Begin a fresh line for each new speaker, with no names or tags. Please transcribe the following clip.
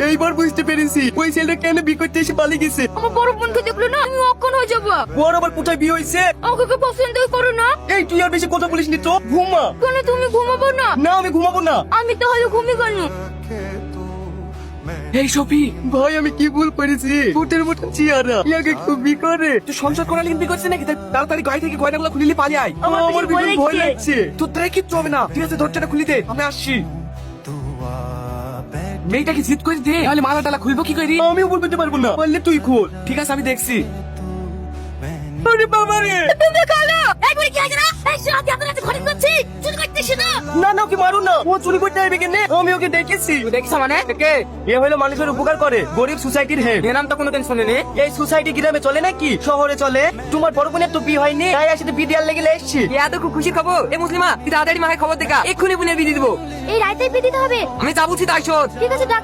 এইবার বুঝতে পেরেছি ওই ছেলেটা কেন বিয়ে করতে এসে পালিয়ে গেছে।
আমার বড় বোনকে দেখলো না, আমি অক্ষণ হয়ে যাবো।
ওর আবার কোথায় বিয়ে হয়েছে?
আমাকে পছন্দ করো না?
এই তুই আর বেশি কথা বলিস নি তো, ঘুমা।
কেন তুমি ঘুমাবো না?
না আমি ঘুমাবো না।
আমি তাহলে ঘুমিয়ে গেল।
এই সফি,
ভাই আমি কি ভুল করেছি? ফুটের মতো চেয়ারা ইয়াকে খুব বি করে।
তুই সংসার করা লিখবি করছিস নাকি? তাড়াতাড়ি গাড়ি থেকে গয়নাগুলো খুলে নিয়ে পালিয়ে আয়।
আমার ভীষণ ভয় লাগছে।
তোর দ্বারা কিচ্ছু হবে না। ঠিক আছে, দরজাটা খুলে দে, আমি আসছি। মেয়েটাকে জিত করে দে, তাহলে মালা টালা খুলবো কি করে?
আমিও বলতে পারবো না, পারলে তুই খোল।
ঠিক আছে, আমি দেখছি।
আরে বাবা রে,
তুমি কালো একবার কি আছে না? এই রাতে এত রাতে ঘরে করছি চুরি করতেছ না?
না না ওকে মারো না, ও চুরি করতে আসবে কেন? আমি ওকে দেখেছি।
তুই দেখিস মানে? কে?
এ হলো মানুষের উপকার করে, গরিব সোসাইটির হেড।
এর নাম তো কোনো টেনশন নেই।
এই সোসাইটি গ্রামে চলে নাকি শহরে চলে? তোমার বড় বোনের তো বিয়ে হয়নি, তাই আসলে বিয়ে দেওয়ার লেগে এসছি।
এত খুব খুশি খবর। এ মুসলিমা, তুই তাড়াতাড়ি মাকে খবর দেখা, এক্ষুনি বুনে বিয়ে দিয়ে দিবো।
এই রাতে বিয়ে দিতে হবে।
আমি যা বলছি তাই শোন।
ঠিক আছে ডাক।